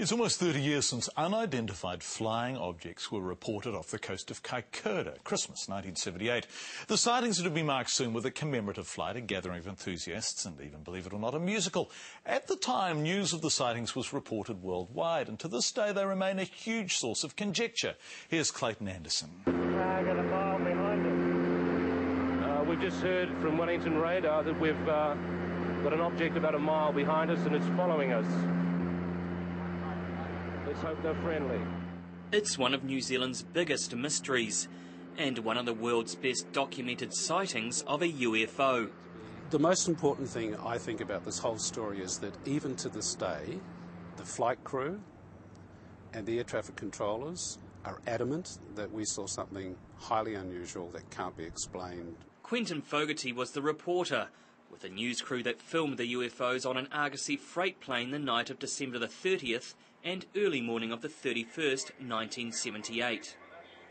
It's almost 30 years since unidentified flying objects were reported off the coast of Kaikoura, Christmas 1978. The sightings are to be marked soon with a commemorative flight, a gathering of enthusiasts, and even, believe it or not, a musical. At the time, news of the sightings was reported worldwide, and to this day they remain a huge source of conjecture. Here's Clayton Anderson. Target a mile behind us. We've just heard from Wellington radar that we've got an object about a mile behind us and it's following us. Let's hope they're friendly. It's one of New Zealand's biggest mysteries and one of the world's best documented sightings of a UFO. The most important thing I think about this whole story is that even to this day, the flight crew and the air traffic controllers are adamant that we saw something highly unusual that can't be explained. Quentin Fogarty was the reporter with a news crew that filmed the UFOs on an Argosy freight plane the night of December the 30th and early morning of the 31st, 1978.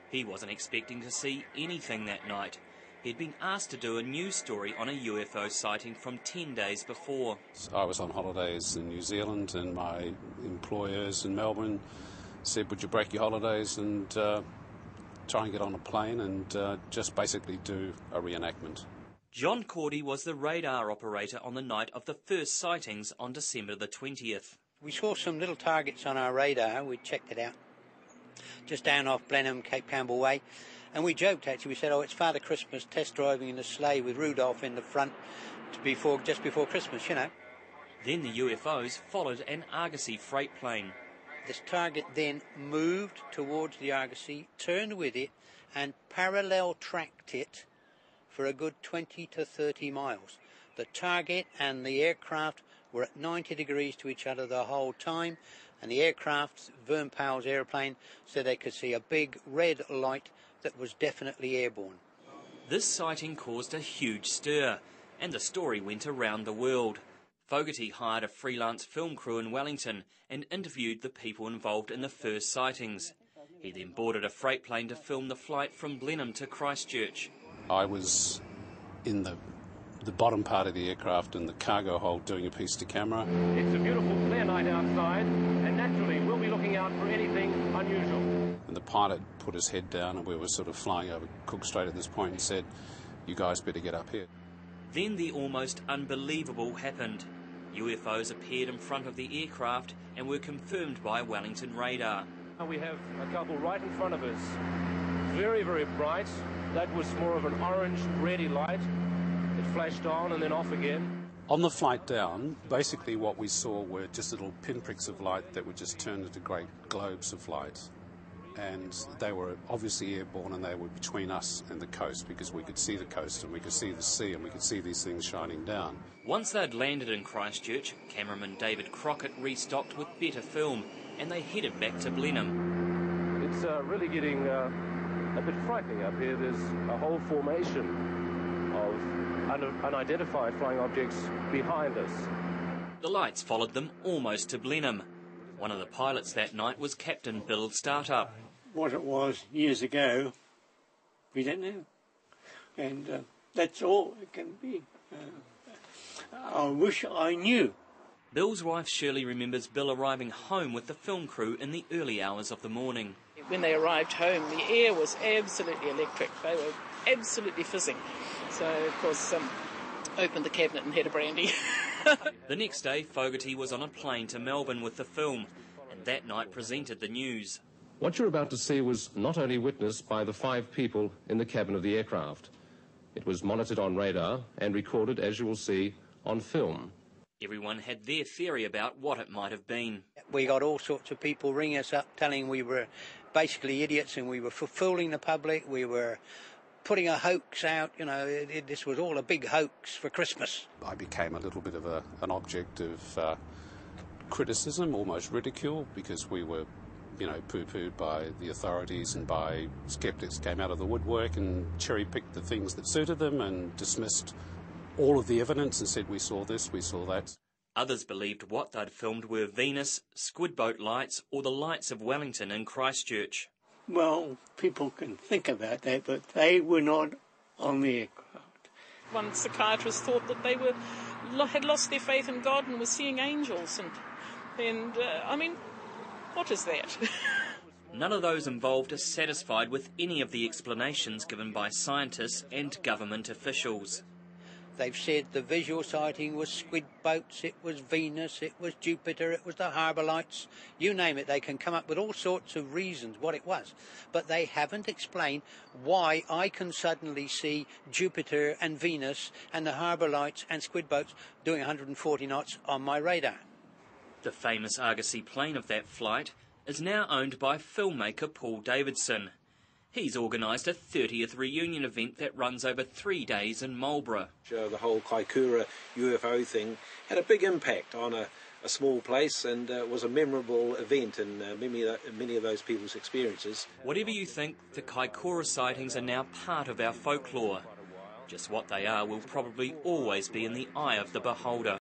He wasn't expecting to see anything that night. He'd been asked to do a news story on a UFO sighting from 10 days before. I was on holidays in New Zealand and my employers in Melbourne said, would you break your holidays and try and get on a plane and just basically do a reenactment. John Cordy was the radar operator on the night of the first sightings on December the 20th. We saw some little targets on our radar. We checked it out just down off Blenheim, Cape Campbell Way. And we joked, actually. We said, oh, it's Father Christmas test driving in a sleigh with Rudolph in the front just before Christmas, you know. Then the UFOs followed an Argosy freight plane. This target then moved towards the Argosy, turned with it, and parallel tracked it for a good 20 to 30 miles. The target and the aircraft were at 90 degrees to each other the whole time, and the aircraft, Vern Powell's airplane, said they could see a big red light that was definitely airborne. This sighting caused a huge stir, and the story went around the world. Fogarty hired a freelance film crew in Wellington and interviewed the people involved in the first sightings. He then boarded a freight plane to film the flight from Blenheim to Christchurch. I was in the bottom part of the aircraft in the cargo hold doing a piece to camera. It's a beautiful clear night outside, and naturally we'll be looking out for anything unusual. And the pilot put his head down and we were sort of flying over Cook Strait at this point and said, you guys better get up here. Then the almost unbelievable happened. UFOs appeared in front of the aircraft and were confirmed by Wellington radar. We have a couple right in front of us. Very, very bright. That was more of an orange, reddy light. It flashed on and then off again. On the flight down, basically what we saw were just little pinpricks of light that would just turn into great globes of light. And they were obviously airborne and they were between us and the coast because we could see the coast and we could see the sea and we could see these things shining down. Once they'd landed in Christchurch, cameraman David Crockett restocked with better film and they headed back to Blenheim. It's really getting a bit frightening up here. There's a whole formation of unidentified flying objects behind us. The lights followed them almost to Blenheim. One of the pilots that night was Captain Bill Startup. What it was years ago, we don't know. And that's all it can be. I wish I knew. Bill's wife Shirley remembers Bill arriving home with the film crew in the early hours of the morning. When they arrived home, the air was absolutely electric. They were absolutely fizzing. So, of course, opened the cabinet and had a brandy. The next day, Fogarty was on a plane to Melbourne with the film, and that night presented the news. What you're about to see was not only witnessed by the 5 people in the cabin of the aircraft. It was monitored on radar and recorded, as you will see, on film. Everyone had their theory about what it might have been. We got all sorts of people ringing us up telling we were basically idiots and we were fooling the public, we were putting a hoax out, you know, this was all a big hoax for Christmas. I became a little bit of an object of criticism, almost ridicule, because we were, you know, poo-pooed by the authorities and by skeptics came out of the woodwork and cherry-picked the things that suited them and dismissed all of the evidence and said we saw this, we saw that. Others believed what they'd filmed were Venus, squid boat lights or the lights of Wellington in Christchurch. Well, people can think about that, but they were not on the aircraft. One psychiatrist thought that they had lost their faith in God and were seeing angels. And I mean, What is that? None of those involved are satisfied with any of the explanations given by scientists and government officials. They've said the visual sighting was squid boats, it was Venus, it was Jupiter, it was the harbour lights, you name it. They can come up with all sorts of reasons what it was. But they haven't explained why I can suddenly see Jupiter and Venus and the harbour lights and squid boats doing 140 knots on my radar. The famous Argosy plane of that flight is now owned by filmmaker Paul Davidson. He's organised a 30th reunion event that runs over 3 days in Marlborough. The whole Kaikoura UFO thing had a big impact on a small place, and was a memorable event in many of those people's experiences. Whatever you think, the Kaikoura sightings are now part of our folklore. Just what they are will probably always be in the eye of the beholder.